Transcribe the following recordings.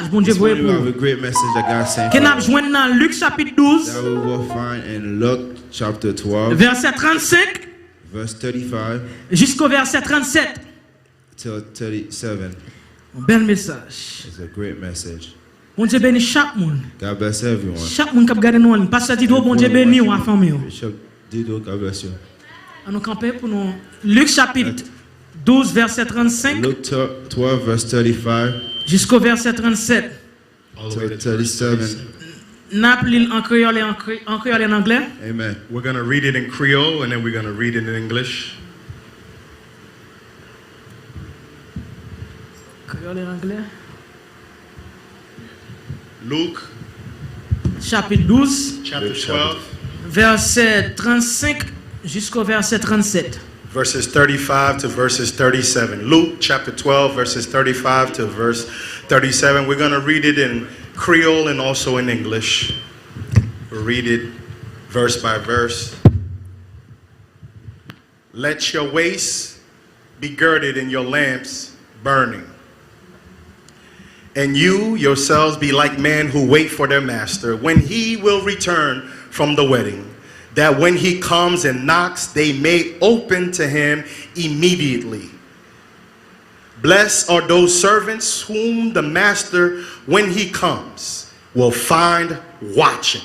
message bon Dieu This pour morning we have vous. a great message that God sent Que for n'a us. joindre dans Luc chapitre 12 That we will find in Luke chapter 12, verset 35 verse 35 jusqu'au verset 37. till 37. Un bel message. It's a great message. Bon Dieu bénit chaque monde. God bless everyone. Chaque monde qui regarde nous en ligne. Pasteur Titre, bon Dieu bénit ou famille. Bishop Dido, God bless you. On nous camper pour nous. Luc chapitre 12 verset 35 Luke 12, verse 35 jusqu'au verset 37. till 37. N'appelez en créole et en créole et en anglais. Amen. We're going to read it in Creole and then we're going to read it in English. Créole et en anglais. Luke Chapitre 12 chapter Luke 12, verset 35 jusqu'au verset 37. verses 35 to verses 37. Luke chapter 12, verses 35 to verse 37. We're going to read it in Creole and also in English. We'll read it verse by verse. Let your waist be girded and your lamps burning. And you yourselves be like men who wait for their master when he will return from the wedding, that when he comes and knocks, they may open to him immediately. Blessed are those servants whom the master, when he comes, will find watching.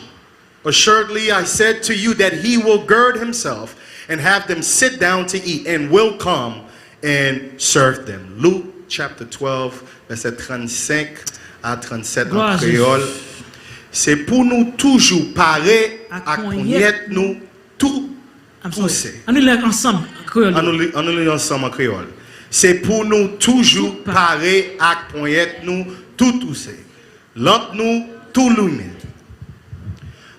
Assuredly, I said to you that he will gird himself and have them sit down to eat, and will come and serve them. Luke chapter 12, verset 35 à 37 en créole. C'est pour nous toujours parer à connaître nous tout poussé. On nous lève ensemble en créole. On nous lit ensemble en créole. C'est pour nous toujours parer à connaître nous tout poussé. L'autre nous tout lumière.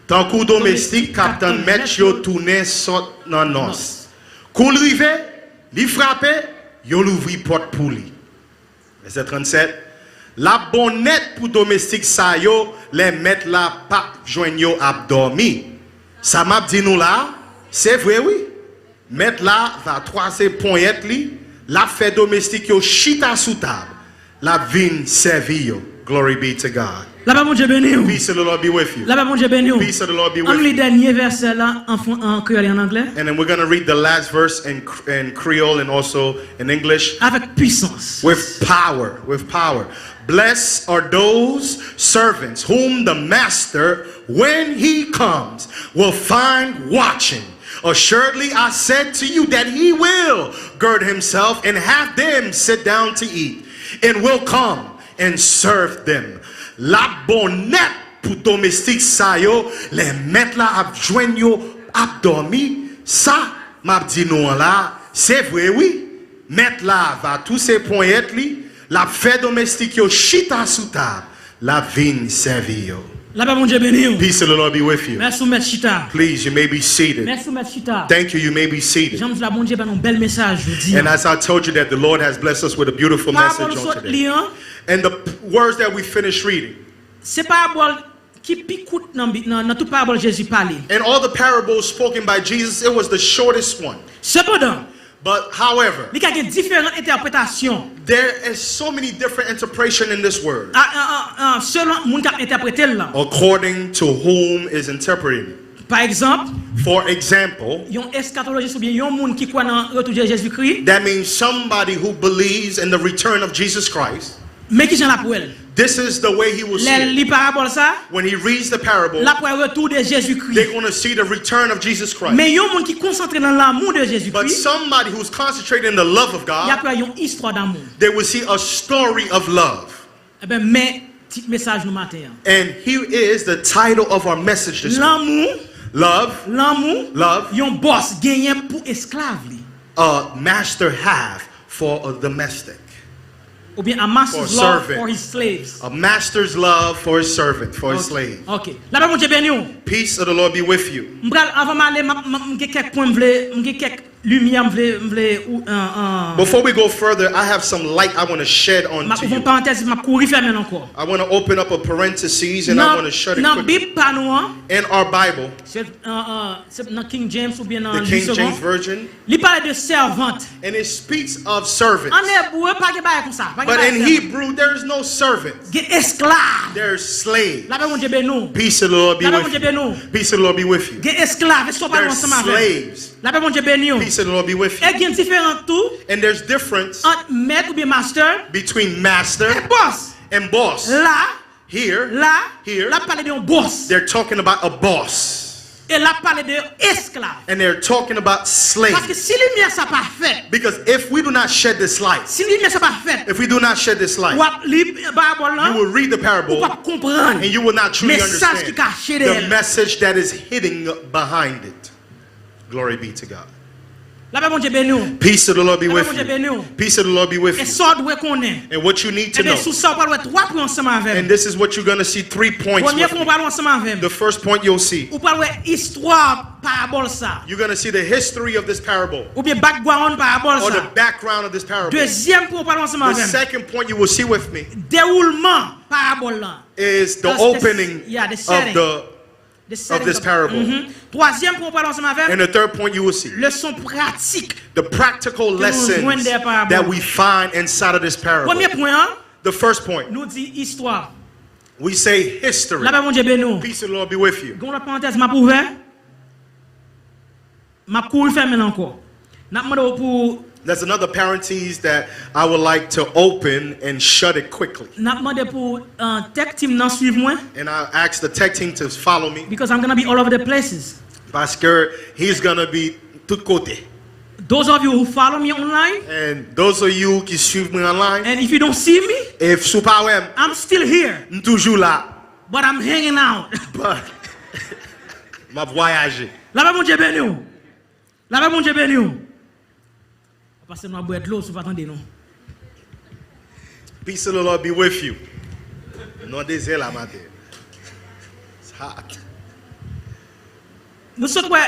Tant qu'au domestique, captain mettre yo tourner sort dans nos. Koul rive, li frappe, yo l'ouvri porte pour lui. Verset 37. La bonnette pour domestique sa yo, les mettre la pape joigne yo abdormi. Ça m'a dit nous là, c'est vrai oui. Mettre là va troisier poignette li, la fait domestique yo chita sous table. La vin servi yo. Glory be to God. Là-bas, mon Dieu béni. Peace of the Lord be with you. Là-bas, mon Dieu béni. Peace of the Lord be On with lit le you. dernier verset là en créole et en anglais. And then we're going to read the last verse in Creole and also in English. Avec puissance. With power, with power. Blessed are those servants whom the master, when he comes, will find watching. Assuredly, I said to you that he will gird himself and have them sit down to eat, and will come and serve them. La bonnette pour domestique sa yo, les mettre là ap joindre yo ap dormi, ça m'a dit nous là, c'est vrai oui. Mettre là va tous ces poignettes li, la fait domestique yo chita sous table, la vin servi yo. Là-bas, mon Dieu béni. Peace of the Lord be with you. Merci, Maître Chita. Please, you may be seated. Merci, Maître Chita. Thank you, you may be seated. J'aime la bon Dieu un bel message aujourd'hui. And as I told you that the Lord has blessed us with a beautiful message on today. And the words that we finished reading. C'est parabole qui picoute dans toute parabole Jésus parlait. And all the parables spoken by Jesus, it was the shortest one. Cependant, But however, il y a différentes interprétations. there is so many different interpretations in this word. Selon moun qui interprété là. According to whom is interpreting. Par exemple, For example, yon eschatologiste ou bien yon moun qui croit dans retour de Jésus-Christ, that means somebody who believes in the return of Jesus Christ. mais qui j'en la pour elle. This is the way he will see it. Les paraboles ça, When he reads the parable, la pour retour de they're Jésus-Christ. going to see the return of Jesus Christ. Mais yon moun qui concentré dans l'amour de But Jésus-Christ, somebody who's concentrated in the love of il y a God, pas yon histoire d'amour. they will see a story of love. Eh ben mais petit message nous matin. And here is the title of our message this morning. L'amour, Love, love, yon boss gagne pour esclave li. a master have for a domestic. Ou bien a master's For love servant. for his slaves. A master's love for his servant, for his slave. OK. Là bas mon Dieu béni ou. Peace of the Lord be with you. M'bral avant m'aller m'gè quelques points m'vle quelques lumière Before we go further, I have some light I want to shed on ma to ouvre you. parenthèse m'a courir fermer encore. I want to open up a parenthesis and I want to shut it Dans quickly. Bible pas nous In our Bible, c'est dans King James ou bien dans the King James James Version, il parle de servante. and it speaks of servants. En hébreu pas que bail comme ça. But in Hebrew, there's no servants. Ge esclave. There's slaves. La paix mon Dieu bénou. Peace of the Lord be La paix mon with Dieu you. bénou. Peace of the Lord be with you. Ge esclave, est-ce qu'on parle There's ensemble avec? slaves. La paix mon Dieu bénou. Peace of the Lord be with you. Et il y a une différence tout And there's difference entre maître ou bien master between master et boss. and boss. Là, Here, là, là parle d'un boss. they're talking about a boss. Et là parle de esclave. And they're talking about slave. Parce que si lumière ça pas fait, Because if we do not shed this light, si lumière ça pas fait, if we do not shed this light, ou li parabole là, you will read the ou parable pas comprendre and you will not truly message qui understand caché the derrière. message that is hidden behind it. Glory be to God. La paix mon Dieu bénou. Peace of the Lord be La with paix mon Dieu you. bénou. Peace of the Lord be with Et you. ça doit connaître. And what you need to Et bien know, sous ça on parle trois points ensemble avec. and this is what you're going to see 3 points Premier with point me. on parle ensemble avec. The first point you'll see, Ou parle histoire parabole ça. you're going to see the history of this parable Ou bien background parabole or the ça. background of this parable. Deuxième point on parle ensemble The avec. second point you will see with me Déroulement parabole là. is the That's opening the setting. of this parable. Troisième point on parle ensemble avec. And the third point you will see, Leçon pratique. the practical lessons that we find inside of this parable. Premier point, The first point, nous dit histoire. we say history. La paix mon Dieu bénou. Peace of the Lord be with you. Gon la parenthèse m'a ouvert. M'a couru fermer encore. N'a demandé pour There's another parenthesis that I would like to open and shut it quickly. n'a demandé pour tech team nan suivre moi And I asked the tech team to follow me. because I'm going to be all over the places. Parce que he's going to be tout côté. Those of you who follow me online And those of you qui suivent me online, and if you don't see me, if sou pa wèm, I'm still here, m toujou la, but I'm hanging out. but m'a voyagé. La paix mon Dieu bénou. La paix mon Dieu bénou. Parce que nous boire de l'eau, si vous attendez non. Peace of the Lord be with you. Non désir la matin. It's hot. Nous sommes quoi?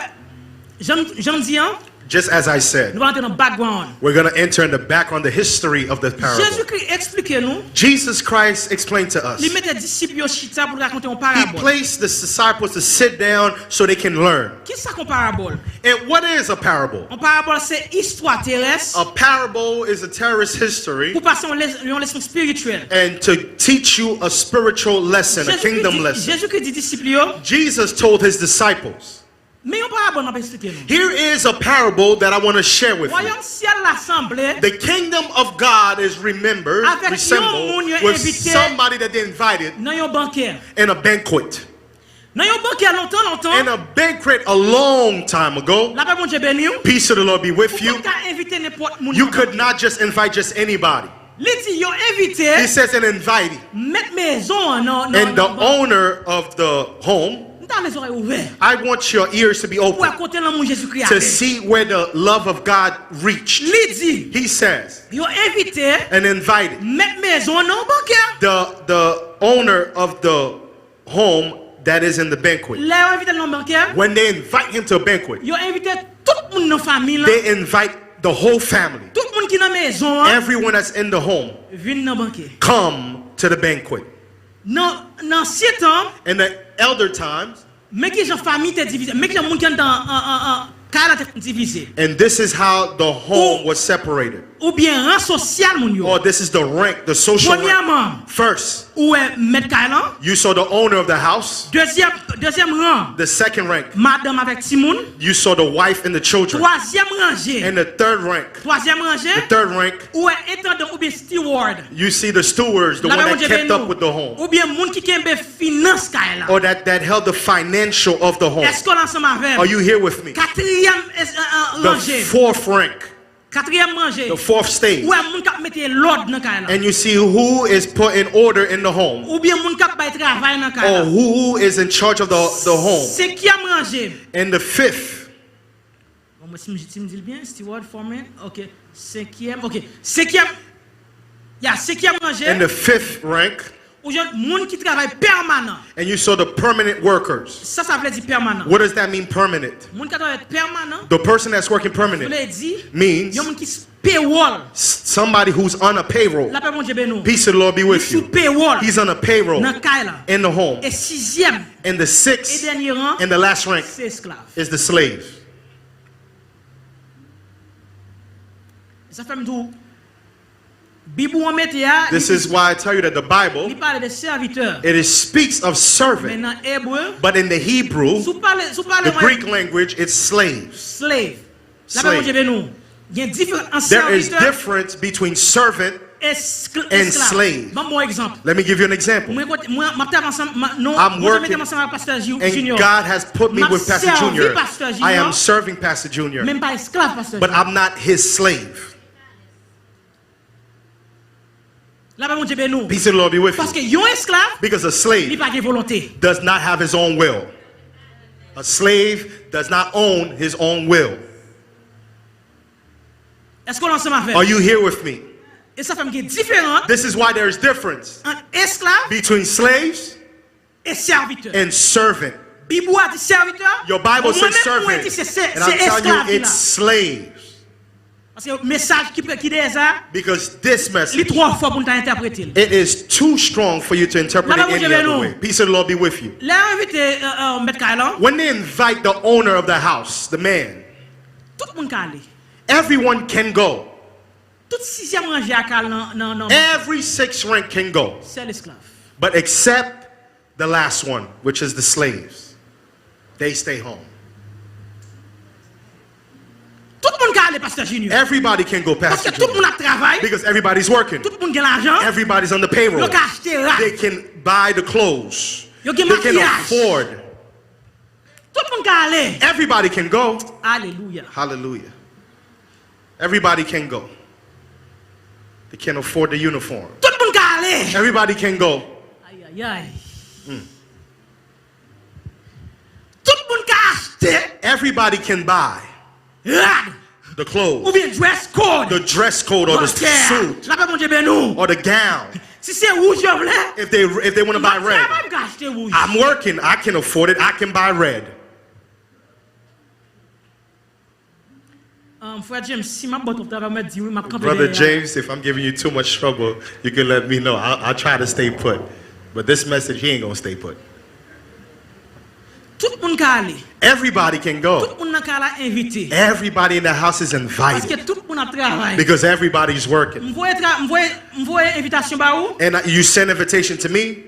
J'en dis hein, Just as I said, nous allons entrer dans le background. we're going to enter in the background, the history of the parable. Jésus-Christ explique nous. Jesus Christ explained to us. Il mettait disciples au chita pour raconter une He parabole. placed the disciples to sit down so they can learn. Qu'est-ce que c'est qu'une parabole? And what is a parable? Une parabole, c'est histoire terrestre A parable is a terrorist history pour passer une leçon spirituelle. and to teach you a spiritual lesson, a kingdom lesson. Jésus-Christ dit disciples, yo, Jesus told his disciples, mais une parabole m'a pas expliqué nous. here is a parable that I want to share with you. Voyons ciel l'assemblée The kingdom of God is remembered, Avec resembled yon moun yo with invité. somebody that they invited dans un banquet. in a banquet. Dans un banquet longtemps. In a banquet a long time ago. La paix mon Dieu béni. Peace of the Lord be with Vous you. pouvez pas inviter n'importe moun. You could not just invite just anybody. Il dit yo He invité says an invitee. mettre maison non And the owner of the home, Dans les oreilles ouvertes. I want your ears to be Pour open raconter l'amour Jésus-Christ. to see where the love of God reached. Il dit He says, yo invité an invited. mettre maison dans banquet. The owner of the home that is in the banquet. Là invité dans banquet. When they invite him to a banquet, Yo invité tout le monde dans famille là. they invite the whole family. Tout le monde qui dans maison Everyone that's in the home, vient dans banquet. come to the banquet. Dans 7 ans, In the elder times, mais qui gens famille t'es divisé, mais qui gens monde qui dans cas t'es divisé. and this is how the home was separated. Ou bien rang social mon yo. Or this is the rank, the social rank. Premièrement, First, ou est maître Kailan. you saw the owner of the house. Deuxième rang, The second rank, madame avec Timoun. you saw the wife and the children. Troisième rangée. And the third rank, Troisième rangée, the third rank, ou est intendant ou bien steward. you see the stewards, the La one paix, that mon Dieu, kept béni. up with the home. Ou bien moun qui kembe finance Kailan. Or that held the financial of the home. Est-ce qu'on ensemble avec? Are you here with me? Quatrième The rangée. fourth rank, Quatrième rangée. the fourth stage. Ou est moun kap mette l'ordre dans Kailan. And you see who is put in order in the home. Ou bien moun kap bay travail dans Or Kailan. who is in charge of the home. Cinquième rangée. And the fifth, Bon, moi, si me dis bien, steward, foreman, ok. Cinquième, ok. Cinquième rangée. and the fifth rank, Ou gens monde qui travaille permanent. And you saw the permanent workers. Ça veut dire permanent. What does that mean, permanent? Monde qui travaille permanent. The person that's working permanent Veut dire means yon monde qui payroll. somebody who's on a payroll. La paix mon Dieu bénou. Peace of the Lord be with Sous you. payroll. He's on a payroll Dans caille là. in the home. Et sixième And the et sixth dernier rang and the last rank c'est esclave. is the slave. Ça fait tout. Bible on met ya. This is why I tell you that the Bible, Il parle de serviteur. it speaks of Mais servant, dans hébreu, but in the Hebrew, sous parle the Greek language, it's slaves. slave. La paix mon Dieu bénou. Il y a différence entre There is serviteur difference between servant et and slave. Bon exemple. Let me give you an example. I'm I'm working, and God has put me with Pastor Jr. I am serving Pastor Jr., Même pas esclave, pasteur. but I'm not his slave. La paix mon Dieu bénou. Peace of the Lord be with Parce que you. yon esclave, Because a il slave pas de volonté. does not have his own will. A slave does not own his own will. Est-ce qu'on ensemble avec? Are you here with me? Et ça fait une différence This is why there is difference entre esclave between slaves et serviteur. and servant. Bible a dit serviteur. Your Bible Moi-même, says moi, servant, dit c'est and I'm telling esclave you là. it's slaves. Parce que le message qui est ça, Because this il est message, trop fort pour nous interpréter. it is too strong for you to interpret Là, it moi, any je vais other nous. way. Peace of the Lord be with you. Là, invité Maître Kailan, When they invite the owner of the house, the man, tout le monde peut aller. everyone can go. Tout sixième rangé à Kal non. Every sixth rank can go. C'est l'esclave. But except the last one, which is the slaves. They stay home. Tout le monde peut aller, pasteur Junior. Everybody can go Parce past que tout le monde a travail. because everybody's working. Tout le monde a l'argent. Everybody's on the payroll. Ils peuvent acheter là. They can buy the clothes. Ils They ont can maquillage. afford. Tout le monde peut aller. Everybody can go. Alléluia. Hallelujah. Everybody can go. They can afford the uniform. Tout le monde peut aller. Everybody can go. Aïe, aïe, aïe. Tout le monde peut acheter. Everybody can buy Rad. the Ou clothes, bien dress code. the dress code or the suit La paix mon Dieu bénou. or the gown. Si c'est rouge, je voulais. If they want to buy red, Je vais acheter rouge. I'm working. I can afford it. I can buy red. Frère James, si ma botte va me dire, ma campé Brother derrière. James, if I'm giving you too much trouble, you can let me know. I'll try to stay put. But this message, he ain't going to stay put. Tout le monde peut aller. Everybody can Tout go. le monde peut aller invité. Everybody in the house is Parce que invited tout le monde a travail. because everybody's working. M'voye invitation ba ou. And you send invitation to me,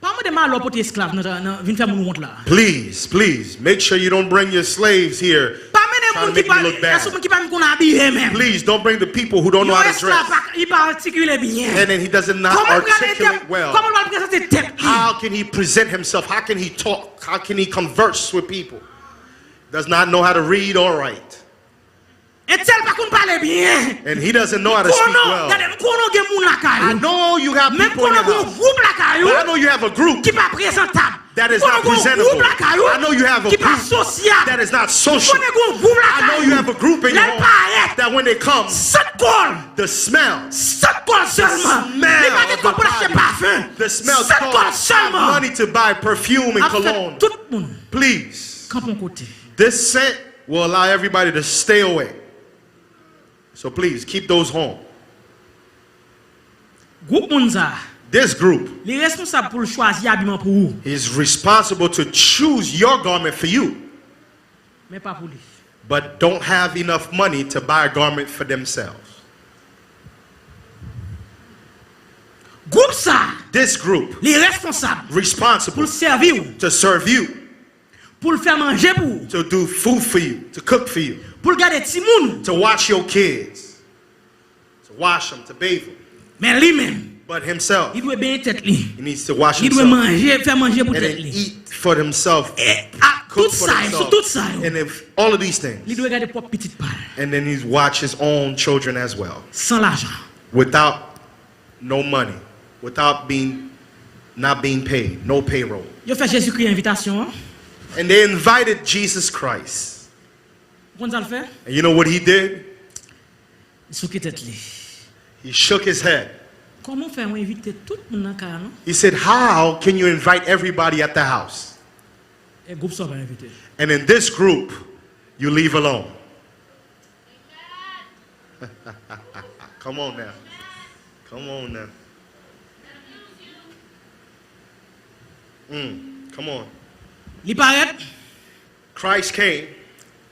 Pas moi de mal pour tes esclaves dans vinn faire mon honte là. please, make sure you don't bring your slaves here. Pas Trying to mener make moun me look qui bad. pas moun qui pas qu'on habiller même. Please don't bring the people who don't know Yo how to esclave dress. il pas articuler bien. And then he doesn't not Comment articulate well. Comment va présenter tête? How can he present himself? How can he talk? How can he converse with people? Does not know how to read or write. Et tel pas qu'on parle bien. And he doesn't know how to speak well. Regardez, kono gen moun la I caillou. know you have Même people in kono your gon house. groupe la caillou. But I know you have a group Qui pas présentable. that is Kono not gon presentable. groupe la caillou. I know you have a Qui pas group social. that is not social. Kono gon groupe la I know caillou. you have a group in your L'elle home paraît. that when they come, Cette colle. the smell Seulement. smell Il va of te the pour acheter body, parfum. the smell Cette colle costs seulement. money to buy perfume and En fait, cologne. tout le monde. Please, Camp mon côté. this scent will allow everybody to stay away. So please, keep those home. Groupe moun ça. This group Les responsables pour choisir habillement pour vous, is responsible to choose your garment for you, mais pas pour lui. but don't have enough money to buy a garment for themselves. Groupe ça. This group Les responsables pour responsible le servir ou, to serve you, pour le faire manger pour vous, to do food for you, to cook for you, pour le garder petit moun, to watch your kids, to wash them, to bathe them. mais lui-même, But himself, il doit bien tête lui. he needs to wash Il doit himself manger, faire manger pour and tête then lui. eat for himself, Et à tout cook for ça, sur himself, tout ça, and if all of these things, il doit garder propre petite part, and then he's watch his own children as well, sans l'argent. without no money, without not being paid, no payroll. Yo fait Jésus-Christ invitation, hein? And they invited Jesus Christ. Comment ça le fait? And you know what he did? Il souki tête lui. He shook his head. Comment faire inviter tout le monde dans le cas, non? He said, how can you invite everybody at the house? Et groupe ça va inviter. And in this group, you leave alone. Come on now. Come on now. Come on. Il paraît Christ came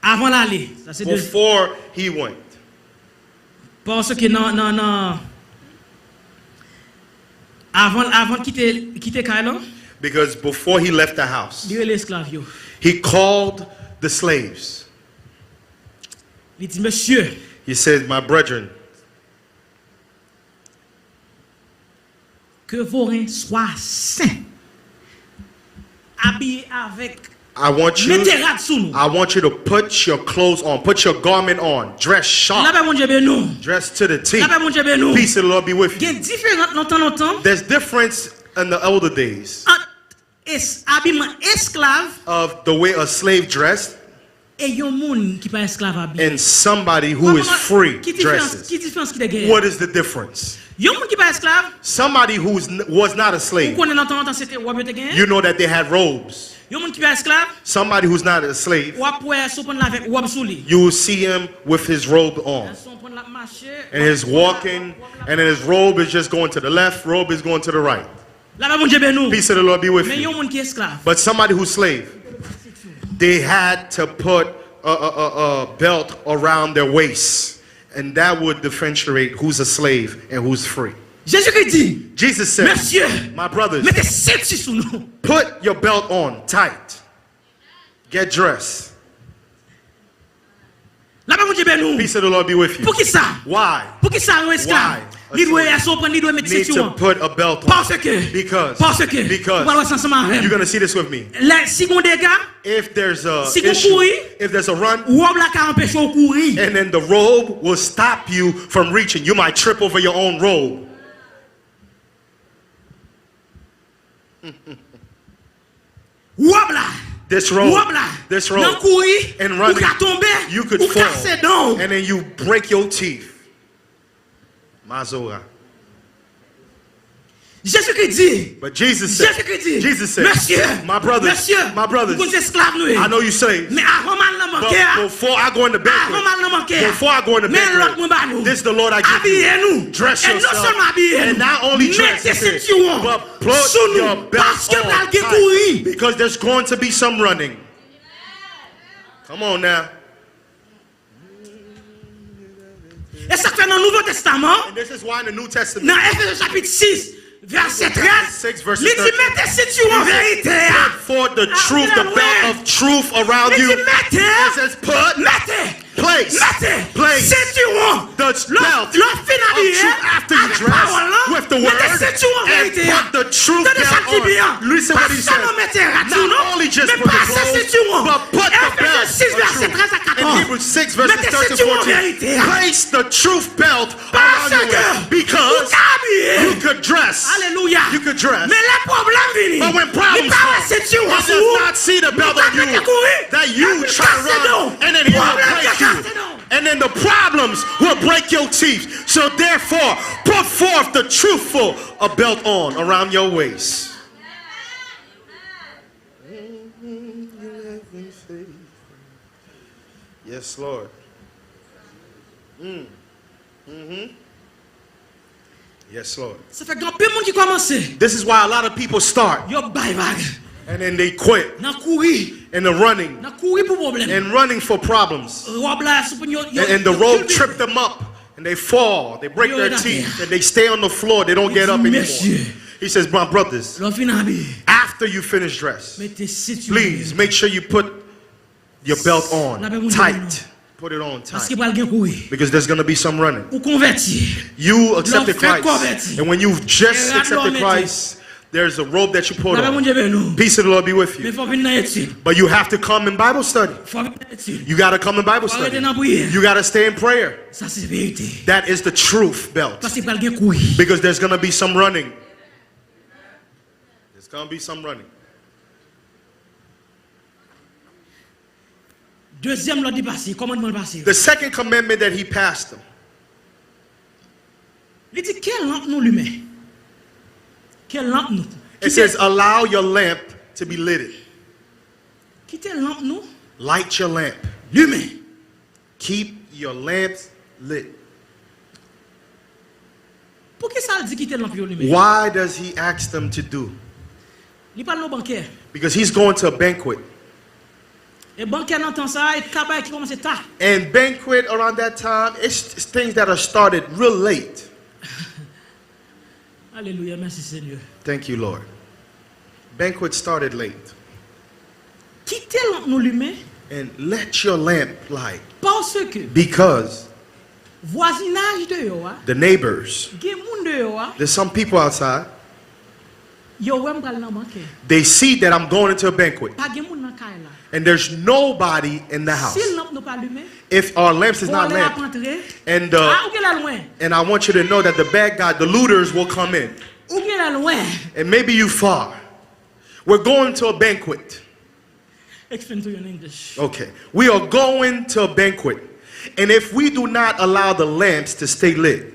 avant l'aller. Ça c'est before he went. Parce que non. Avant quitter Kailo, Because before he left the house, il y a l'esclave yo. he called the slaves. Il dit monsieur, He said, my brethren, que vos reins soient saints. Habillés avec I want you métérat sous nous. I want you to put your clothes on, put your garment on, dress La sharp, paix mon Dieu ben nous. dress to the T. La paix mon Dieu ben nous. Peace of the Lord be with Il y a you. différentes longtemps There's difference in the older days habillement esclave of the way a slave dressed et yon moun qui pas esclave habillé. and somebody who is free Qui différence dresses. qui différence qui de guerre? What is the difference? Yon moun qui pas esclave, Somebody who was not a ou slave, connaît longtemps c'était robe te gagne. you know that they had robes. Yon moun qui pas esclave, Somebody who's not a slave, ou après so prendre avec robe sous lui. you will see him with his robe on. Son prendre la marcher. And he's walking, and then his robe is just going to the left, robe is going to the right. La paix mon Dieu ben nous. Peace of the Lord be with Mais you. yon moun qui esclave. But somebody who's slave, they had to put a belt around their waist, and that would differentiate who's a slave and who's free. Jésus-Christ dit, Jesus said, Mercier, my brothers, mettez ceinture sous nous. put your belt on tight. Get dressed. La paix mon Dieu ben nous. Peace of the Lord be with you. Pour qui ça? Why? Pour qui ça un esclave? Why? Il doit prendre, il doit mettre Need ceinture. to put a belt on. Parce que Because on va voir ça ensemble avec. you're going to see this with me. Les secondes dégâts, If there's a Si vous issue, courez, if there's a run, robe la ka empêche ou courir. and then the robe will stop you from reaching. You might trip over your own robe. Robe là. This robe, Robe là. this Nan robe, courir, and ou running, ka tomber, you could ou fall, casser dents. and then you break your teeth. Mazora. Jésus-Christ dit, But Jesus said, Jésus-Christ dit, Jesus said, Monsieur, my brothers, Monsieur, my brothers, vous êtes esclaves nous. I know you say, Mais avant mal nan manquer, but before I go in the avant mal nan banquet, manquer. before I go in the Mais l'autre moun ba banquet, nous. this is the Lord I give Habillez you. nous. Dress Et non yourself, seulement habillez and nous. not only dress, Mettez ceinture but put sous your nous. belt Parce que on pral gen tight, courir. because there's going to be some running. Come on now. Et ça fait dans le Nouveau Testament, And this is why in the New Testament, dans Ephésies chapitre 6, verset 13, 6 verses il dit 13, mettez ceinture en vérité. put forth the truth, the belt of truth around Il you. dit mettez, It says put, mettez, place, mettez, place ceinture. the belt L'autre fin of habillé, truth after you avec dress parole là, with the mettez word ceinture en and vérité. put the truth Tenez ça qui belt bien. on. Listen Pas what he seulement said. mettez radio, Not non, only just mais put the passez clothes, ceinture. but put the belt Ephésies 6, of verset truth. 13 à In 14. Hebrews 6 verses Mettez 13 to ceinture en 14. vérité. Place the truth belt Parce around que you because vous habillez. you could dress. Alléluia. You could dress. Mais les problèmes viennent. But when problems come, it does not see the belt on you that you try to run, and then he will break you. And then the problems will break your teeth. So therefore, put forth the truthful a belt on around your waist. Yes, Lord. Yes, Lord. Ça fait grand peu de monde qui commence. This is why a lot of people start Yo bye bye. and then they quit Nan courir. and they're running Nan courir pour problème. and running for problems. Robe là, c'est pour yo. And the rope tripped them up and they fall, they break their teeth, and they stay on the floor, they don't get up anymore. He says, my brothers, L'autre fin habillé. after you finish dress, Mettez ceinture. please make sure you put your belt on tight. Put it on Parce que tight. pral gen courir. Because there's going to be some running. Ou convertir. You accepted L'homme fait Christ. converti. And when you've just Et accepted l'homme Christ, there's a robe that you put La paix mon on. Dieu ben nous. Peace of the Lord be with Mais you. faut venir dans l'étude. But you have to come in Bible study. Faut venir dans l'étude. You got to come in Bible Faut study. arrêter dans prière. You got to stay in prayer. Ça c'est vérité. That is the truth belt. Parce que pral gen courir. Because there's going to be some running. There's going to be some running. Deuxième l'ordre passé, commandement passé. The second commandment that he passed them, Il dit quelle lampe nous lumet? Quelle lampe nous? It says, allow your lamp to be lit. Quittez lampe nous? Light your lamp. Lumet. Keep your lamps lit. Pour qui ça dit quitter lampe yo lumet? Why does he ask them to do? Il parle nos banquiers. Because he's going to a banquet. Et banquier n'entend ça et cabay qui commence tard. And banquet around that time, it's things that are started real late. Alléluia, merci Seigneur. Thank you, Lord. Banquet started late. Quittez lampe nous lumet And let your lamp light. parce que Because voisinage de yo, the neighbors, gen moun de yo, there's some people outside, yo wèm pral nan banquier. they see that I'm going into a banquet. Pas gen moun nan kay la. And there's nobody in the house. Si lampe nous pas lumet, If our lamps is not volé a lamp, entrer. and Ah, ou gen la loin. and I want you to know that the bad guy, the looters will come in. Ou gen la loin. And maybe you far. We're going to a banquet. Explain to you in English. Okay. We are going to a banquet. And if we do not allow the lamps to stay lit,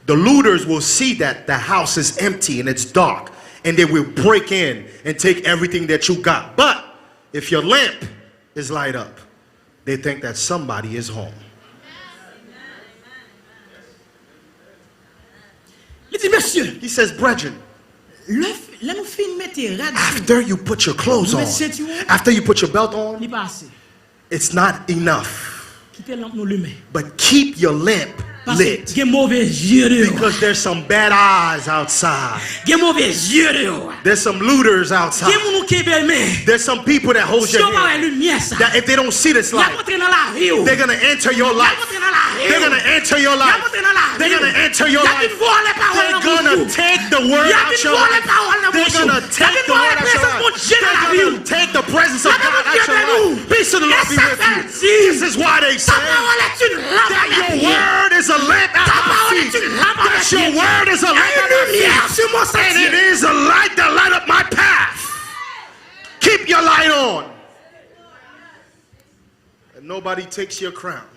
the looters will see that the house is empty and it's dark. And they will break in and take everything that you got. But if your lamp is light up, they think that somebody is home. Il dit, monsieur, He says, brethren, là nous fin mettre radio. after you put your clothes on, after you put your belt on, Li pas assez. it's not enough. Quittez lampe nous lumet. But keep your lamp Parce que lit. gen mauvais yeux de yo. Because there's some bad eyes outside. Gen mauvais yeux de yo. There's some looters outside. Gen moun ki be men. There's some people that hold Si your on pa hand. lumière ça. That if they don't see this Ya light, montre dans la rue. they're going to enter your Ya life. montre dans la rue. They're going to enter your Ya life. montre dans la rue. They're going to enter your Ya life. vin voler parole They're dans going bouche. to take the word Ya out vin your voler life. parole dans They're bouche. going to Ya take vin the word voler out your présence mon life. Dieu dans la They're going rue. to take the presence of La God parole out de your Dieu life. Peace of the Lord be Et ça with you. fait dire. This is why they say Ta parole est une lampe à that your mes pieds. word is a lamp at Ta my parole feet. est une lampe à mes That your pieds. word is a lamp Et at une my lumière feet. sur mon And it sentier. is a light that light up my path. Keep your light on. And nobody takes your crown.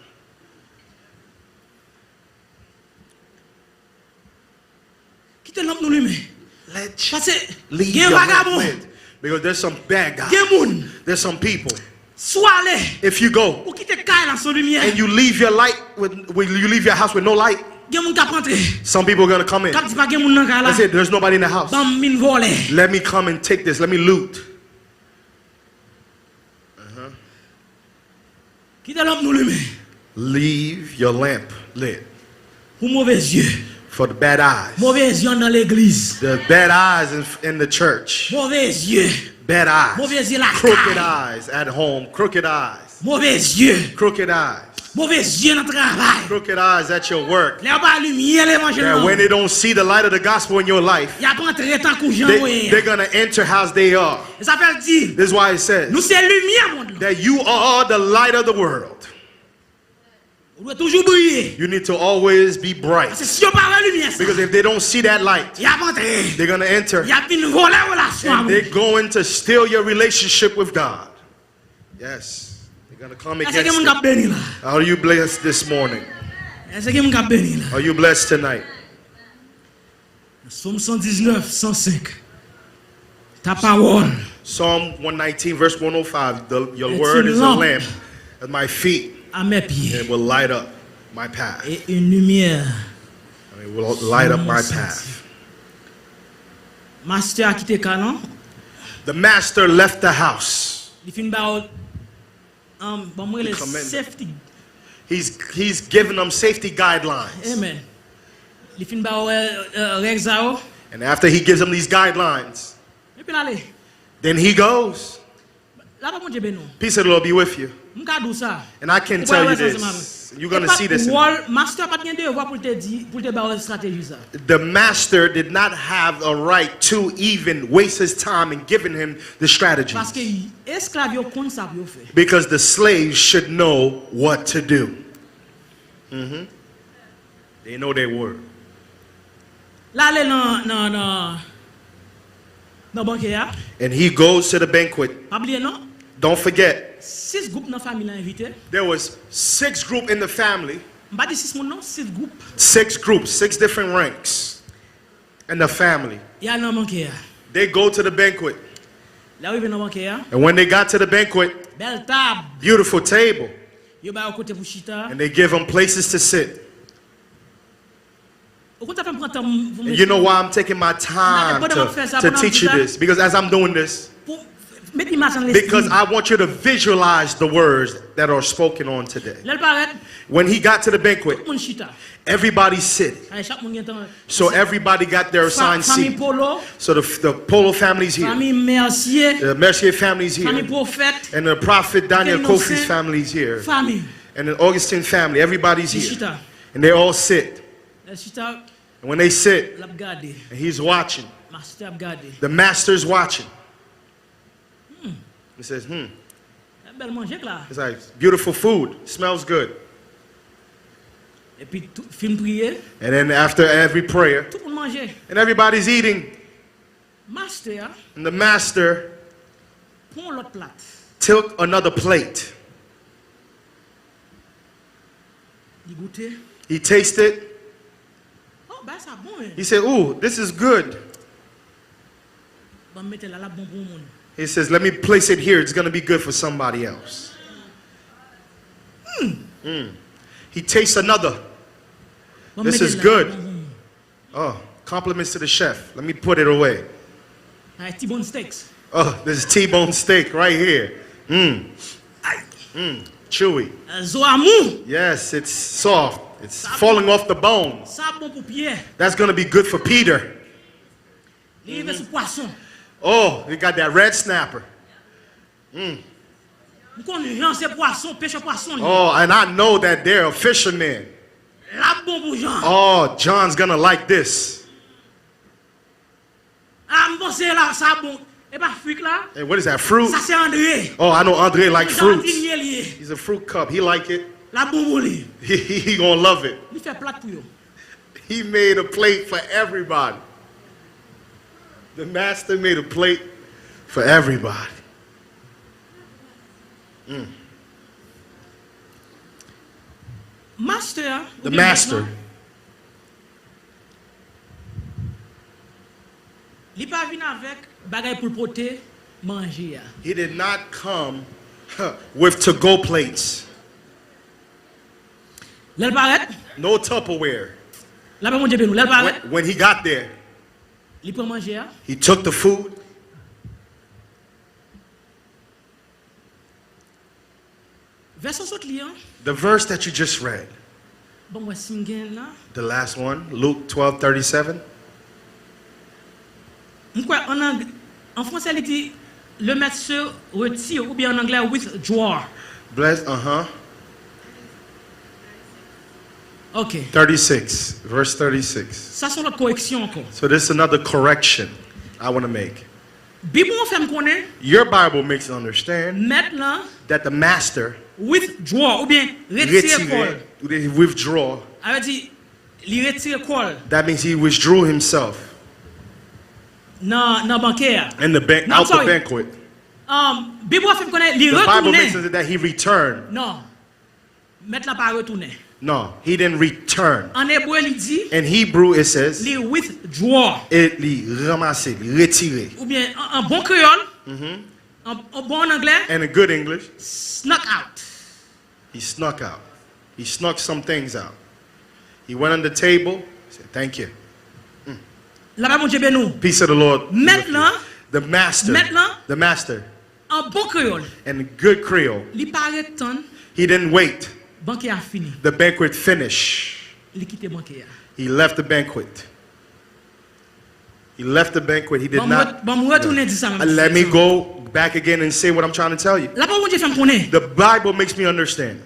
Quittez lampe nous lumet. Let Parce que leave gen your lamp vagabond. lit. Because there's some bad guys. Gen moun. There's some people. Soit aller. If you go Ou quitter kay la sans lumière. and you leave your light when you leave your house with no light, Gen moun k'ap rentre. some people are gonna come in. K'ap di pa gen moun nan kay la. That's it. There's nobody in the house. Bam min voler. Let me come and take this. Let me loot. Quittez lampe nous lumet. Leave your lamp lit Pour mauvais yeux. for the bad eyes. Mauvais yeux dans l'église. The bad eyes in the church. Mauvais yeux. Bad eyes. Mauvais yeux la Crooked caille. eyes at home. Crooked eyes. Mauvais yeux. Crooked eyes. Mauvais yeux dans le travail. Crooked eyes at your work. Les pas lumière les manger. That when they don't see the light of the gospel in your life, Y a pas entrer tant que Jean they're going to enter as they are. Ça veut dire This is why it says nous c'est lumière monde. that you are the light of the world. On doit toujours briller. You need to always be bright. Parce que si on parle de lumière, Because if they don't see that light, y a pas entrer. they're going to enter Y a une voler relation. and they're going to steal your relationship with God. Yes. They're going to come Est-ce que against mon it. cap béni là? Are you blessed this morning? Est-ce que mon cap béni là? Are you blessed tonight? Psaume 119, 105. Ta parole Psalm 119, verse 105. Your It's word a is a lamp. lamp at my feet à mes and pieds it will light up my path. et une lumière. And it will light up my path. Master a quitté Canon. The master left the house. Il fin ba bon moi les Commend. safety. He's given them safety guidelines. Amen. Il fin ba rexao. And after he gives them these guidelines, Et puis aller. then he goes. Là pas mon Dieu bénou. Peace of the Lord be with you. M'ka dou ça. And I can tell you this. You're going to see this. Master pas gen devoir pour te dire pour te ba stratégie ça. The master did not have a right to even waste his time in giving him the strategy. Parce que esclave yo kon sa yo fait. Because the slaves should know what to do. They know their word. Là aller dans banque ya. And he goes to the banquet. Pas oublier non. Don't forget, 6 groupes dans famille invité. there was 6 group in the family. M'pa di 6 moun non, 6 groupes. 6 groups, 6 different ranks. And the family. Ya nan banke ya. They go to the banquet. La rive nan banke ya. And when they got to the banquet, Belle table. beautiful table. Yo ba kote pou chita. And they give them places to sit. Ou kon ta fè m'prend temps And you know why I'm taking my time to teach you this? Because as I'm doing this, Met image en l'esprit. because I want you to visualize the words that are spoken on today. Lèl paret, When he got to the banquet, moun chita. everybody sit. Ay, chaque moun gen tan. So everybody got their assigned Famille seat. Polo, So the Polo family's here. famille Mercier, The Mercier family's famille here. prophète, And the prophet Daniel Innocent. Kofi's family's here. famille. And the Augustine family, everybody's Li here. chita. And they all sit. Lèl chita, And when they sit, l'ap gade. and he's watching, Master ap gade. the master's watching. He says, Lèl bel manje k la. It's like, beautiful food, smells good. Et puis, fin priye, And then after every prayer, tout moun manje. and everybody's eating, Master, and the master pon l'autre plat. took another plate. Li goûte. He tasted, Oh, bah ça bon. he said, ooh, this is good. Bon, mette la la bon pour moun. He says, let me place it here. It's going to be good for somebody else. He tastes another. Bon, This mette is la good. bon moun. Oh, compliments to the chef. Let me put it away. Ay, T-bone steaks. Oh, this is T-bone steak right here. Chewy. Zo amou. Yes, it's soft. It's falling off the bone. Ça bon pour Pierre. That's going to be good for Peter. Li rive sou poisson. Oh, they got that red snapper. Mou kon Jean c'est poisson, pêche poisson. li. Oh, and I know that they're a fisherman. La bon pour Jean. Oh, John's going to like this. Ah, m'bon c'est là, ça bon. Et pas fric là. Hey, what is that, fruit? Ça c'est André. Oh, I know Andre like fruits. Jardinier lié. He's a fruit cup. He like it. La bon pour li. He gonna love it. Li fait plat pour yo. He made a plate for everybody. The master made a plate for everybody. Master. The master. Li pa vin avec bagay pou l'pote manger ya. He did not come with to-go plates. Lèl paret, No Tupperware. la pa moun Dieu nou, lèl paret, When he got there, li pou manger ya. he took the food. Verset sot li an, The verse that you just read, bon mwen sim gen la. the last one, Luke 12:37. Mwen kwa en français li dit le maître se retire ou bien en anglais withdraw. Bless, OK. 36, verse 36. Ça sont l'autre correction encore. So this is another correction I want to make. Bible fait me connaît Your Bible makes you understand maintenant that the master withdraw ou bien retire retiré, col. they withdraw. A dit li retire col That means he withdrew himself nan banquet. in the No, out the sorry. banquet. Bible fait me connaît li The Bible makes retourner. it that he returned. Non. Mettre la pas retourner. No, he didn't return. En hébreu il dit In Hebrew it says li withdraw it li ramassé, li retiré. ou bien en bon créole, en bon anglais, And in good English, snuck out. he snuck out. He snuck some things out. He went on the table, said, thank you. La pa moun Dieu ben nou. Peace of the Lord. be with you." Maintenant, The master, Maintenant. the master, en bon créole, in good Creole, li pa retan, he didn't wait. banquet a fini. The banquet finished. Li quitte banquet a. He left the banquet. He left the banquet. He did not. Bon moun retourner di sa même. Let me go back again and say what I'm trying to tell you. La pa moun Dieu fait me connaît. The Bible makes me understand.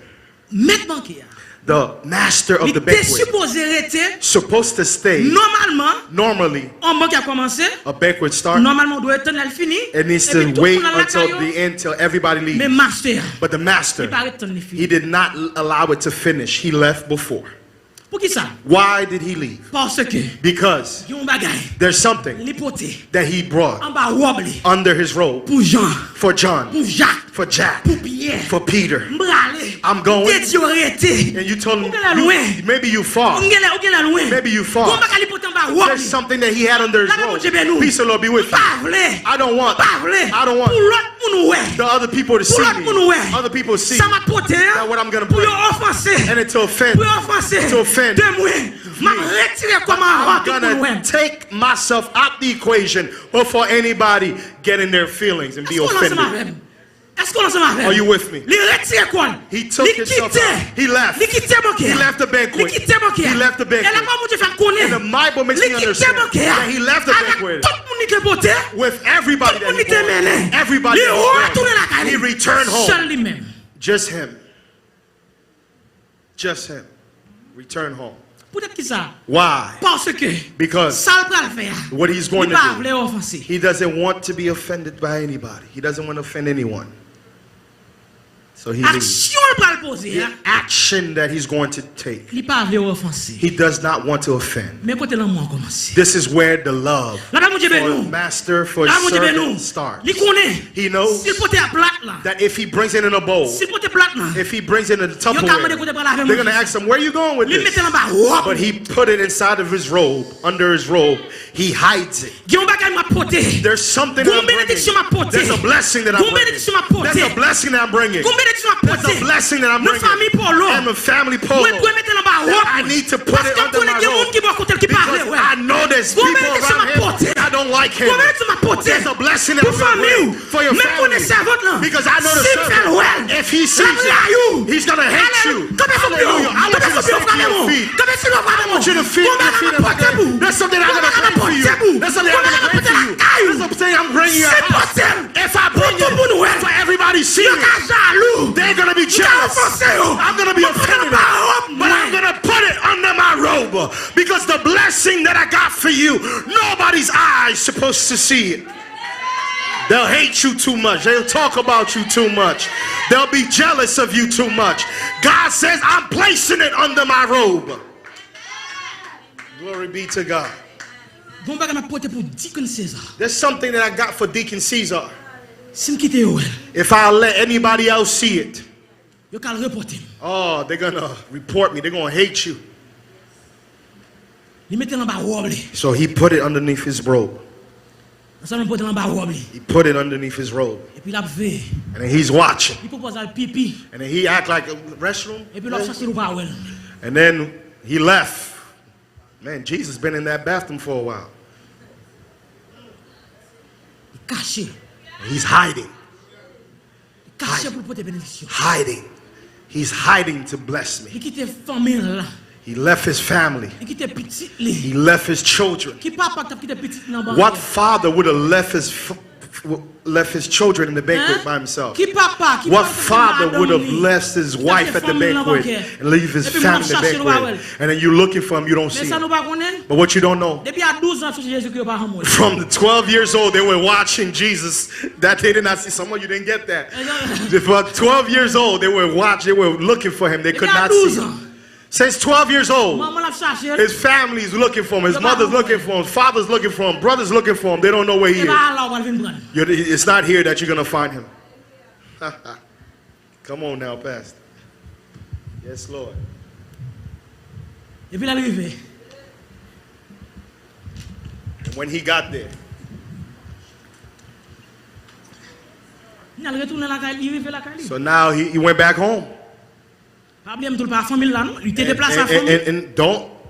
Met banquet a. The master of Li the te banquet supposé rete, supposed to stay. normalement, Normally, en banquet a commencé, a banquet start. normalement doit être elle fini. It needs et puis to tout wait le monde a la until caillou, the end, till everybody mais leaves. master, But the il master, pa retan li fini. he did not allow it to finish. He left before. Pour qui ça? Why did he leave? Parce que Because yon bagay there's something li pote that he brought en bas robe li under his robe pour Jean, for John, pour Jacques, for Jack, pour Pierre. for Peter. M'brale. I'm going. T'es tu arrêté. And you told him, Ou la loin. maybe you far. Ou la loin. Maybe you Yon far. bagay li pote en bas robe There's li. something that he had under his La robe. Dieu ben nous. Peace of the Lord be with you. Pas vle. I don't want Pas vle. I don't Pour want l'autre moun ouais. the other people to see Pour l'autre me. moun ouais. Other people see Ça m'a pote that what I'm going to pour bring. yon offenser. And it to offend. Pour yon offenser. To offend. De moi. M'a retiré comme un I'm roi tout moun ouais. gonna take myself out the equation before anybody get in their feelings and be offended. Est-ce qu'on ensemble avec? Are you with me? Li retire quoi? He took himself out. He left. Li quitte banque. He left the banquet. Li quitte banque. He left the banquet. Et là pas mon Dieu fait connaître. And the Bible makes Li me quitte understand banque. that he left the Avec banquet tout le monde qui est porté. with everybody that he brought. Everybody Li that retourne la he brought. caille. He returned home. Seul lui-même. Just him. Just him. Return home. Peut-être qui ça? Why? Parce que Because ça le pral faire. what he's going Il pas to vle do, offenser. he doesn't want to be offended by anybody. He doesn't want to offend anyone. So he leaves. Action le pral poser. The action that he's going to take, Il pas vle offenser. he does not want to offend. Mais côté l'amour commencer. This is where the love La mon Dieu ben for nous. master, for La mon Dieu ben nous. servant starts. Li connaît. He knows S'il porte à plate là. that if he brings it in a bowl, S'il porte plate là. if he brings it in a Yo ka mande côté Tupperware, pral la they're going to ask him, where are you going with Li this? mette en bas robe. But he put it inside of his robe, under his robe. He hides it. Yon bagay m'a porté. There's something that Gon I'm bringing. bénédiction m'a porté. There's a blessing that I'm Gon bringing. bénédiction m'a porté. There's a blessing that I'm bringing. Gon bénédiction m'a There's porté. a blessing that I'm Nos bringing. famille Polo. I'm a family polo. Moi dois mettre en bas robe. I need to put it Parce que under connais my des monde robe. qui boit côté qui parle. Because I know there's Gon people bénédiction around m'a him porté. that don't like him. Gon bénédiction m'a porté. There's a blessing that Pour I'm going to famille. bring for your Même pour les family. servantes là. Because I know the S'il fait servant, well. if he sees you, he's going to hate you. Hallelujah. I want you to stand to your feet. I want you to feed your feet in my name. There's something I'm going to bring for you. There's something I'm going to bring for you. There's something I'm bringing you a house. If I bring it for everybody to see it, they're going to be jealous. I'm going to be offended. But I'm going to put it under my robe. Because the blessing that I got for you, nobody's eyes supposed to see it. They'll hate you too much. They'll talk about you too much. They'll be jealous of you too much. God says, I'm placing it under my robe. Glory be to God. Gon bagay m'a porté pour Deacon César. There's something that I got for Deacon Caesar. Si me quitte yo. If I let anybody else see it, Yo ka reporter. oh, they're going to report me. They're going to hate you. Li mette en bas robe li. So he put it underneath his robe. Ça me porte en bas robe li. He put it underneath his robe. Et puis la veille. And then he's watching. Il propose al pipi. And then he act like a restroom. Et puis l'autre cherche le pas well. And then he left. Man, Jesus been in that bathroom for a while. Caché. He's hiding. Caché pour porter bénédiction. Hiding. He's hiding to bless me. Il quitte famille là. He left his family. Il quitte petit li. He left his children. Qui papa t'a quitté petit dans bas. What father would have left his children in the banquet by himself? Qui papa qui What father would have left his wife at the banquet and leave his family in the banquet? And then you're looking for him, you don't Mais see ça him. nous pas connaît. But what you don't know, Depuis à 12 ans Jésus qui pas amour. from the 12 years old, they were watching Jesus. That they did not see. Some of you didn't get that. For 12 years old, they were watching, they were looking for him. They could not see him. Since 12 years old, Maman l'a cherché. his family's looking for him, his mother's looking for him, his father's looking for him, brother's looking for him. They don't know where he Et is. là là on va venir prendre. It's not here that you're going to find him. Come on now, Pastor. Yes, Lord. Et puis l'arrivée. And when he got there, Il a retourné la caille, il arrive la caille. so now he went back home. Pas oublier tout pas famille là non, il était déplacé à famille. And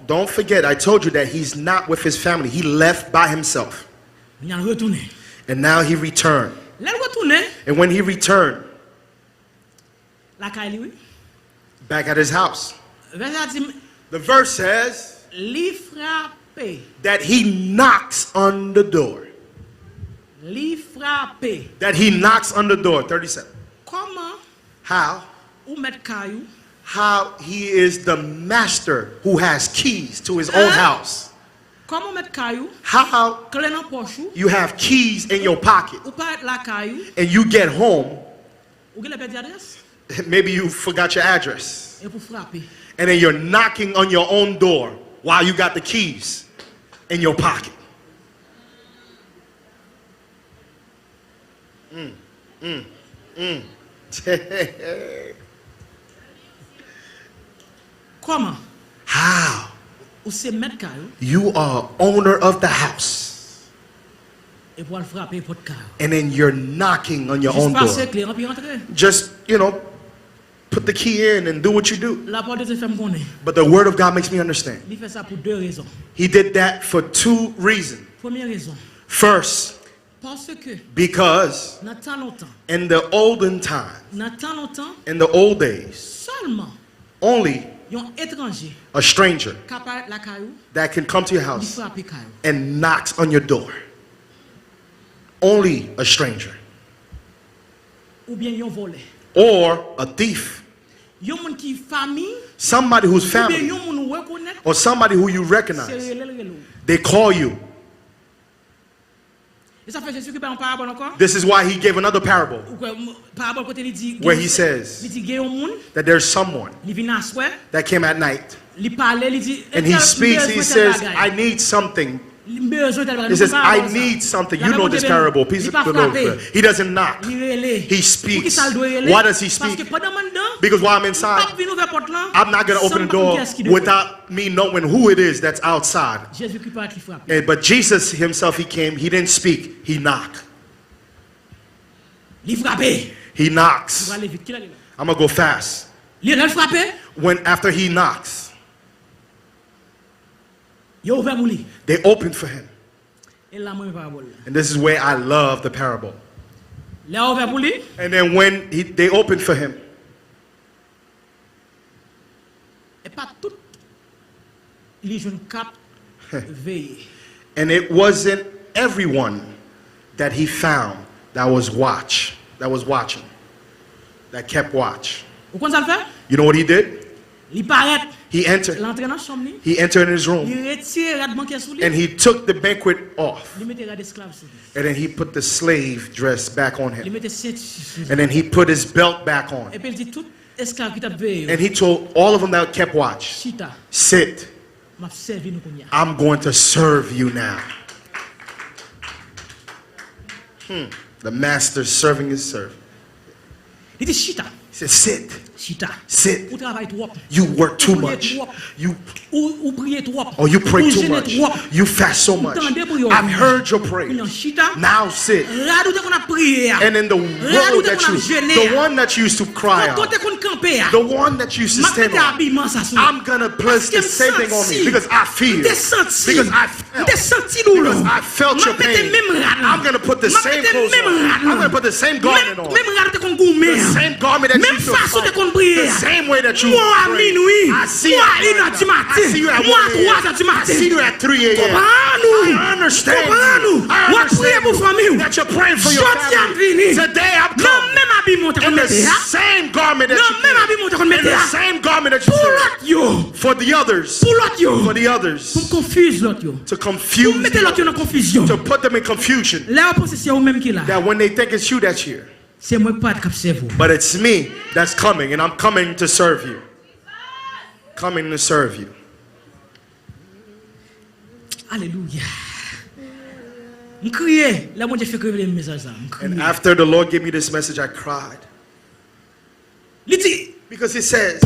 don't forget, I told you that he's not with his family. He left by himself. Il a retourné. And now he returned. Là retourné And when he returned la caille oui. back at his house, Verset dit the verse says li frappé. that he knocks on the door. Li frappé. That he knocks on the door. 37. Comment How? ou mettre caillou? How he is the master who has keys to his own house. Comment mettre caillou? How Clé dans poche ou you have keys in your pocket pas être la caillou? and you get home, Ou gele perdu adresse maybe you forgot your address, et pour frapper. And then you're knocking on your own door while you got the keys in your pocket. Comment? How? Ou c'est mettre caillou You are owner of the house. et pour le frapper porte caillou. And then you're knocking on your Juste own passer door. clé puis rentrer. Just, put the key in and do what you do. La porte de Dieu fait me connaître. But the word of God makes me understand. Il fait ça pour deux raisons. He did that for two reasons. Première raison, First, parce que because dans tant longtemps, in the olden time, dans tant longtemps, in the old days, seulement only un étranger a stranger capable la caillou, that can come to your il house frappe caillou. and knocks on your door. Only a stranger. Ou bien un volé. Or a thief. Yon moun qui famille, Somebody who's ou bien family. yon moun reconnaît, Or somebody who you c'est recognize. relou. They call you. Et ça fait Jésus qui parle en parabole encore. This is why he gave another parable Ou que parabole côté il dit where he says il dit gen yon moun, that there's someone il vient à soir, that came at night il parle, il dit and he speaks, he says, I need something. He says, I need something. You know this parable. Peace of the Lord. He doesn't knock. He speaks. Why does he speak? Because while I'm inside, I'm not going to open the door without me knowing who it is that's outside. But Jesus himself, he came, he didn't speak, he knocked. He knocks. I'm going to go fast. When after he knocks, they open for him. And this is where I love the parable. And then when they open for him, and it wasn't everyone that he found that was watching, that kept watch. You know what he did? He entered. He entered in his room. And he took the banquet off. And then he put the slave dress back on him. And then he put his belt back on. And he told all of them that kept watch, sit. I'm going to serve you now. The master serving his servant. He said, sit. Sit. You work too much. You pray too much. You fast so much. I've heard your prayer. Now sit. And in the road that the one that you used to cry on, the one that you used to stand on, I'm gonna place the same thing on me because I feel. Because I felt your pain. I'm gonna put the same clothes on. I'm gonna put the same garment on. The same garment that you used to fight. The same way that you pray. I see you at 1 a.m. I see you at 3 a.m. I understand that you're praying for your family. Today I'm coming in the same garment that you put, in the same garment that you put, for the others. For the others. To confuse them. To put them in confusion. That when they think it's you that's here. But it's me that's coming, and I'm coming to serve you. Coming to serve you. Hallelujah. And after the Lord gave me this message, I cried. Because it says,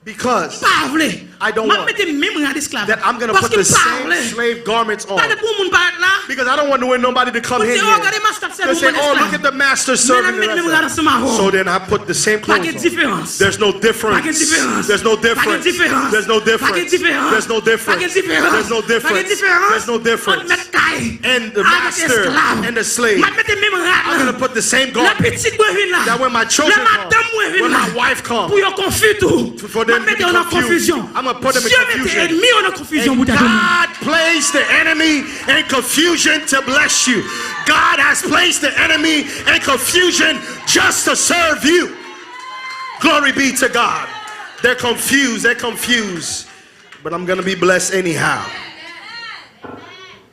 because I don't want that I'm going to put the same slave garments on. Because I don't want nobody to come here and say, oh, look at the master serving the rest. So then I put the same clothes on. There's no difference. There's no difference. There's no difference. There's no difference. There's no difference. There's no difference. And the master and the slave, I'm going to put the same garment. That when my children come, when my wife comes, for them to be confused, I'm going to put them in confusion. And God placed the enemy in confusion to bless you. God has placed the enemy in confusion just to serve you. Glory be to God. They're confused. But I'm going to be blessed anyhow.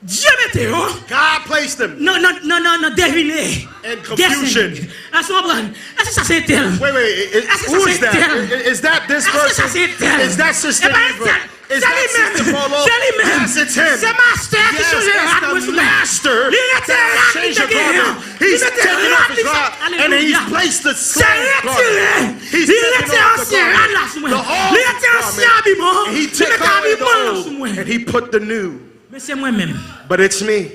Dieu mette yo. God placed them Non, deviner. in confusion. Est-ce que ça c'est tel? Wait, who is that? Is that this person? Is that Sister Eva? Is that Sister Polo? Yes, it's him. C'est master qui Yes, change it's the master that changed the garment. He's taken off his rod and then he's placed the slave garment. He's taken off the garment, the old garment, and he took away the old and he put the new. Mais c'est moi-même. But it's me.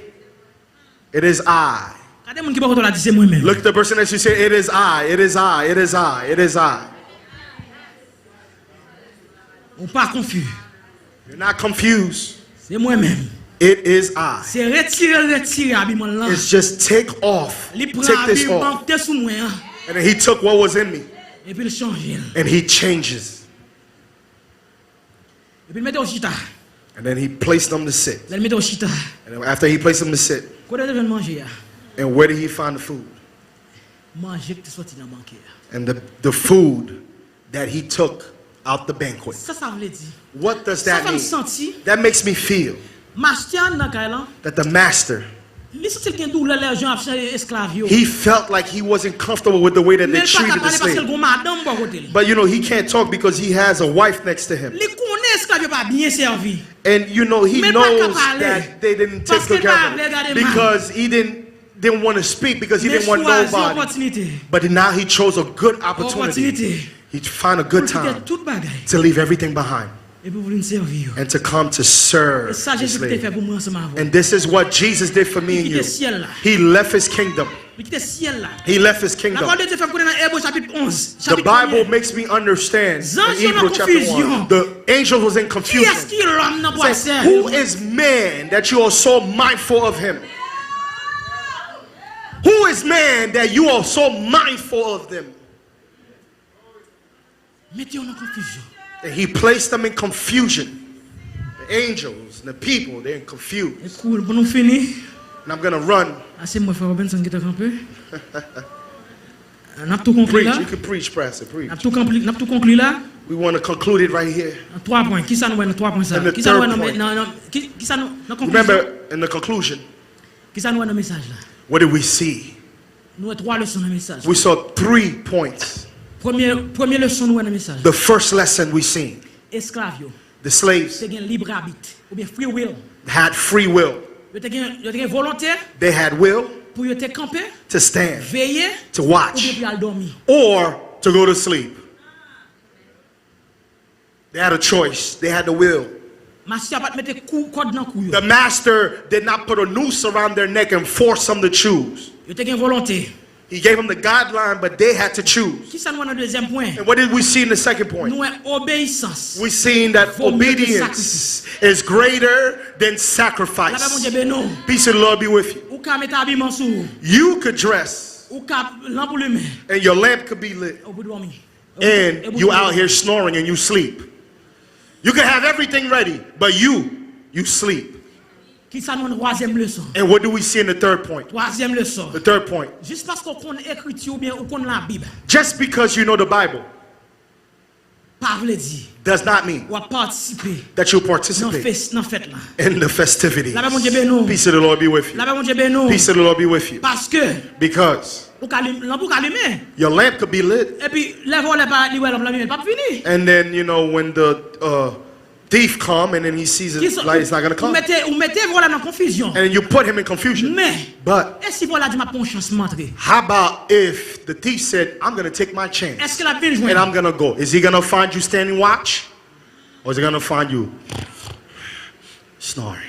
It is I. Regardez mon qui parle là, c'est moi-même. Look at the person that you say, it is I, it is I, it is I, it is I. On pas confus. You're not confused. C'est moi-même. It is I. C'est retirer habillement là. It's just take off. Il prend Take this off. habillement sous moi. And then he took what was in me Et puis il change. and he changes. Et puis il met au chita. And then he placed them to sit. Il met au chita. And then after he placed them to sit, Quand il vient manger, and where did he find the food? manger que tu sorti dans banque. And the food that he took out the banquet. Ça veut dire. What does Ça that fait me mean? sentir. That makes me feel Master dans Kailan. that the master, Lui c'est quelqu'un d'où les gens ont esclave yo. he felt like he wasn't comfortable with the way that they Mais pas treated the parce que slave. le madame bon côté. But you know, he can't talk because he has a wife next to him. Les connaît esclave pas bien servi. And you know, he Mais knows pas parler. that they didn't take Parce que care pas of regarder him mal. because he didn't want to speak because he Mais didn't want choisis nobody. opportunité. But now he chose a good opportunity. Opportunité. He found a good Pour time quitter toute bagaille. to leave everything behind Et puis vous voulez servir. and to come to Et serve ça the Jésus t'a slave. fait pour moi ensemble avec vous. And this is what Jesus did for me and Il you. quitte ciel là. He left his kingdom. Il quitte ciel là. He left his La kingdom. parole de Dieu fait connaître dans Hébreux chapitre 11. The Chapitre Bible 1er. makes me understand Zange in Hebrew dans chapter 1. confusion. The angel was in Qui est-ce confusion. qui est l'homme dans It says, who is man that you are so mindful of him? Who is man that you are so mindful of them? Mettez-vous dans confusion. And he placed them in confusion. The angels and the people, they're confused. Écoute, pour nous finir. And I'm going to run. Ah, c'est moi, frère Robinson, qui t'a fait un peu. On a tout conclu Preach. là. You can preach, Pastor. Preach. On a tout conclu là. We want to conclude it right here. En 3 points. Qui ça nous donne 3 points ça? And the Qui ça nous third donne point. qui ça nous dans conclusion? Remember, in the conclusion, Qui ça nous donne message là? what did we see? Nous avons 3 leçons dans message. We saw 3 points. Première leçon nous dans message. The first lesson we seen, Esclave yo, the slaves c'est un libre arbitre ou bien free will. had free will. Yo te gen volontaire They had will pour yo te camper, to stand, veiller to ou bien watch, pour aller dormir. or to go to sleep. They had a choice. They had the will. Master pas mettre code dans cou yo. The master did not put a noose around their neck and force them to choose. Yo te gen volonté. He gave them the guideline, but they had to choose. Qui ça nous dans deuxième point? And what did we see in the second point? Nous obéissance. We seen that obedience is greater than La paix mon sacrifice. Dieu bénit. Peace of the Lord be with you. Ou ka mettre habillement sous. You could dress Ou ka lampe allumée. and your lamp could be lit, Ou pour dormir. and you out here snoring and you sleep. You can have everything ready, but you sleep. Qui ça nous troisième leçon? And what do we see in the third point? Troisième leçon. The third point. Juste parce qu'on connaît écriture ou bien on connaît la Bible, Just because you know the Bible pas veut dire does not mean ou participer that you dans participate fête là. in the festivities. La paix mon Dieu bénit. Peace of the Lord be with you. La paix mon Dieu bénit. Peace of the Lord be with you. Parce que Because ou ka lampe allumée your lamp could be lit, et puis les volets pas li lampe allumée pas fini. and then you know when the thief come and then he sees Qui his sont- light is not going to Ou come, mettez volet dans confusion. and then you put him in confusion. Mais But est-ce qu'il voilà dit m'a pas une chance m'entrer? how about if the thief said, "I'm going to take my chance Est-ce que la vie and joindre? I'm going to go"? Is he going to find you standing watch, or is he going to find you snoring?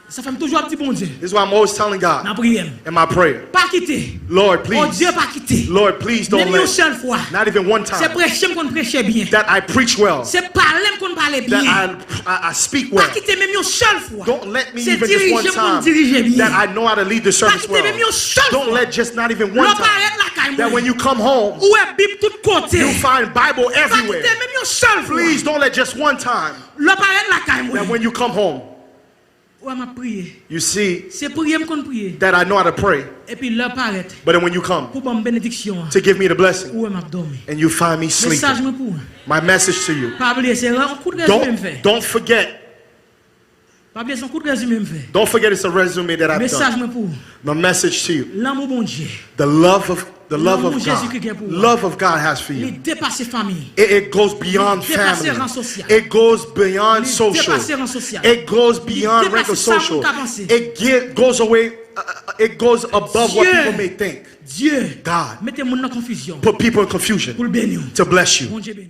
Ça fait toujours un petit bon Dieu. This is why I'm always telling God Dans prière. in my prayer, Pas quitter. Lord, Oh please, Dieu pas quitter. Lord, please don't Même une let, seule fois. not even one C'est time, prêcher qu'on prêche bien. that I preach well, C'est parler qu'on parle bien. that I speak well. Pas quitter même une seule fois. Don't let me C'est even just one diriger qu'on time dirige bien. that I know how to lead the service quitter même well. une seule Don't fois. let just not even one L'on time paraît la caille that moi. when you come home, Où est Bible tout côté. you find Bible Pas everywhere. quitter même une seule fois. Please don't let just one time L'on paraît la caille moi. that when you come home, Où est ma prière? you see C'est prier qu'on prier. that I know how to pray. Et puis l'on paraît But then when you come pour bonne bénédiction. to give me the blessing Où est ma dormi? and you find me Message sleeping, moi pour. my message to you, Pas oublier c'est un coup de raison me fait. don't forget Pas oublier son coup de résumé me fait. Don't forget it's a resume that I've Message done. moi pour My message to you. l'amour bon Dieu. The love of L'amour God. Jésus qui vient pour vous. Love of God has for Il you. dépasse famille. It goes beyond Il dépasse family. rang social. It goes beyond Il social. dépasse rang social. It goes beyond dépasse regular ça social. qu'on t'a pensé. Goes away. It goes above what Dieu. people may think. Dieu. God. Mettez-moi dans confusion. Put people in confusion Pour le bénir. to bless you. Bon Dieu béni.